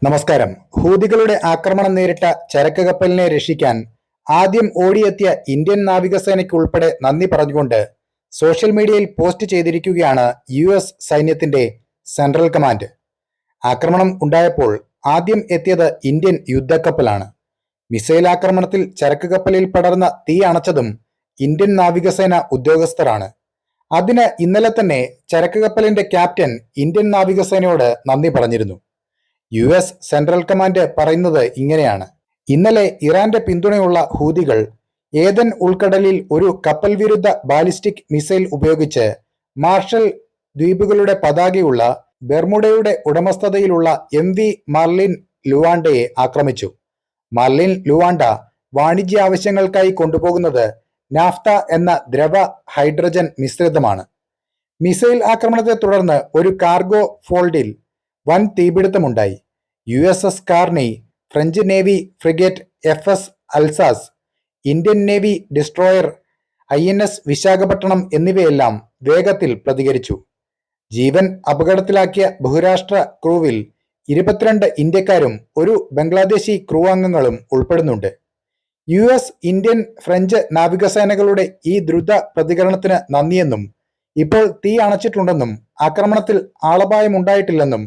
നമസ്കാരം. ഹൂതികളുടെ ആക്രമണം നേരിട്ട ചരക്ക് കപ്പലിനെ രക്ഷിക്കാൻ ആദ്യം ഓടിയെത്തിയ ഇന്ത്യൻ നാവികസേനയ്ക്ക് ഉൾപ്പെടെ നന്ദി പറഞ്ഞുകൊണ്ട് സോഷ്യൽ മീഡിയയിൽ പോസ്റ്റ് ചെയ്തിരിക്കുകയാണ് US സൈന്യത്തിന്റെ സെൻട്രൽ കമാൻഡ്. ആക്രമണം ഉണ്ടായപ്പോൾ ആദ്യം എത്തിയത് ഇന്ത്യൻ യുദ്ധക്കപ്പലാണ്. മിസൈൽ ആക്രമണത്തിൽ ചരക്ക് കപ്പലിൽ പടർന്ന തീ അണച്ചതും ഇന്ത്യൻ നാവികസേന ഉദ്യോഗസ്ഥരാണ്. അതിന് ഇന്നലെ തന്നെ ചരക്ക് കപ്പലിന്റെ ക്യാപ്റ്റൻ ഇന്ത്യൻ നാവികസേനയോട് നന്ദി പറഞ്ഞിരുന്നു. US സെൻട്രൽ കമാൻഡ് പറയുന്നത് ഇങ്ങനെയാണ്: ഇന്നലെ ഇറാന്റെ പിന്തുണയുള്ള ഹൂതികൾ ഏദൻ ഉൾക്കടലിൽ ഒരു കപ്പൽ വിരുദ്ധ ബാലിസ്റ്റിക് മിസൈൽ ഉപയോഗിച്ച് മാർഷൽ ദ്വീപുകളുടെ പതാകയുള്ള ബെർമുഡയുടെ ഉടമസ്ഥതയിലുള്ള MV മർലിൻ ലുവാണ്ടയെ ആക്രമിച്ചു. മർലിൻ ലുവാണ്ട വാണിജ്യ ആവശ്യങ്ങൾക്കായി കൊണ്ടുപോകുന്നത് നാഫ്ത എന്ന ദ്രവ ഹൈഡ്രജൻ മിശ്രിതമാണ്. മിസൈൽ ആക്രമണത്തെ തുടർന്ന് ഒരു കാർഗോ ഫോൾഡിൽ വൻ തീപിടുത്തമുണ്ടായി. USS Carney, French navy frigate FS Alsace, Indian navy destroyer INS Visakhapatnam എന്നിവയെല്ലാം വേഗത്തിൽ പ്രതികരിച്ചു. ജീവൻ അപകടത്തിലാക്കിയ ബഹുരാഷ്ട്ര ക്രൂവിൽ 22 ഇന്ത്യക്കാരും ഒരു ബംഗ്ലാദേശി ക്രൂ അംഗങ്ങളും ഉൾപ്പെടുന്നുണ്ട്. US, ഇന്ത്യൻ, ഫ്രഞ്ച് നാവികസേനകളുടെ ഈ ദ്രുത പ്രതികരണത്തിന് നന്ദിയെന്നും ഇപ്പോൾ തീ അണച്ചിട്ടുണ്ടെന്നും ആക്രമണത്തിൽ ആളപായമുണ്ടായിട്ടില്ലെന്നും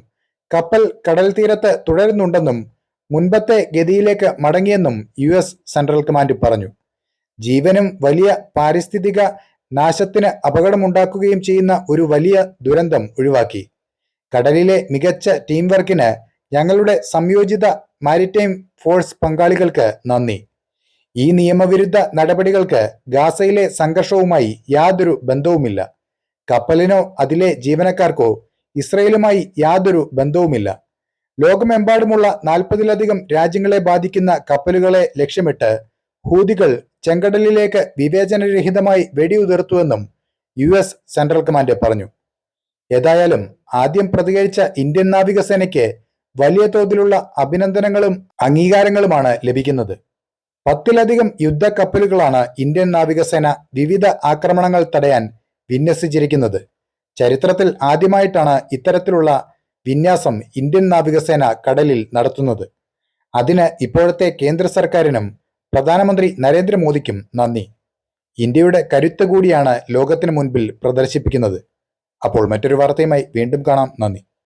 കപ്പൽ കടൽ തീരത്ത് തുടരുന്നുണ്ടെന്നും മുൻപത്തെ ഗതിയിലേക്ക് മടങ്ങിയെന്നും US സെൻട്രൽ കമാൻഡ് പറഞ്ഞു. ജീവനും വലിയ പാരിസ്ഥിതിക നാശത്തിന് അപകടമുണ്ടാക്കുകയും ചെയ്യുന്ന ഒരു വലിയ ദുരന്തം ഒഴിവാക്കി. കടലിലെ മികച്ച ടീം വർക്കിന് ഞങ്ങളുടെ സംയോജിത മാരിടൈം ഫോഴ്സ് പങ്കാളികൾക്ക് നന്ദി. ഈ നിയമവിരുദ്ധ നടപടികൾക്ക് ഗാസയിലെ സംഘർഷവുമായി യാതൊരു ബന്ധവുമില്ല. കപ്പലിനോ അതിലെ ജീവനക്കാർക്കോ ഇസ്രയേലുമായി യാതൊരു ബന്ധവുമില്ല. ലോകമെമ്പാടുമുള്ള 40-ലധികം രാജ്യങ്ങളെ ബാധിക്കുന്ന കപ്പലുകളെ ലക്ഷ്യമിട്ട് ഹൂതികൾ ചെങ്കടലിലേക്ക് വിവേചനരഹിതമായി വെടിയുതിർത്തുവെന്നും US സെൻട്രൽ കമാൻഡ് പറഞ്ഞു. ഏതായാലും ആദ്യം പ്രതികരിച്ച ഇന്ത്യൻ നാവികസേനയ്ക്ക് വലിയ തോതിലുള്ള അഭിനന്ദനങ്ങളും അംഗീകാരങ്ങളുമാണ് ലഭിക്കുന്നത്. 10-ലധികം യുദ്ധക്കപ്പലുകളാണ് ഇന്ത്യൻ നാവികസേന വിവിധ ആക്രമണങ്ങൾ തടയാൻ വിന്യസിച്ചിരിക്കുന്നത്. ചരിത്രത്തിൽ ആദ്യമായിട്ടാണ് ഇത്തരത്തിലുള്ള വിന്യാസം ഇന്ത്യൻ നാവികസേന കടലിൽ നടത്തുന്നത്. അതിന് ഇപ്പോഴത്തെ കേന്ദ്ര സർക്കാരിനും പ്രധാനമന്ത്രി നരേന്ദ്രമോദിക്കും നന്ദി. ഇന്ത്യയുടെ കരുത്ത് കൂടിയാണ് ലോകത്തിന് മുൻപിൽ പ്രദർശിപ്പിക്കുന്നത്. അപ്പോൾ മറ്റൊരു വാർത്തയുമായി വീണ്ടും കാണാം. നന്ദി.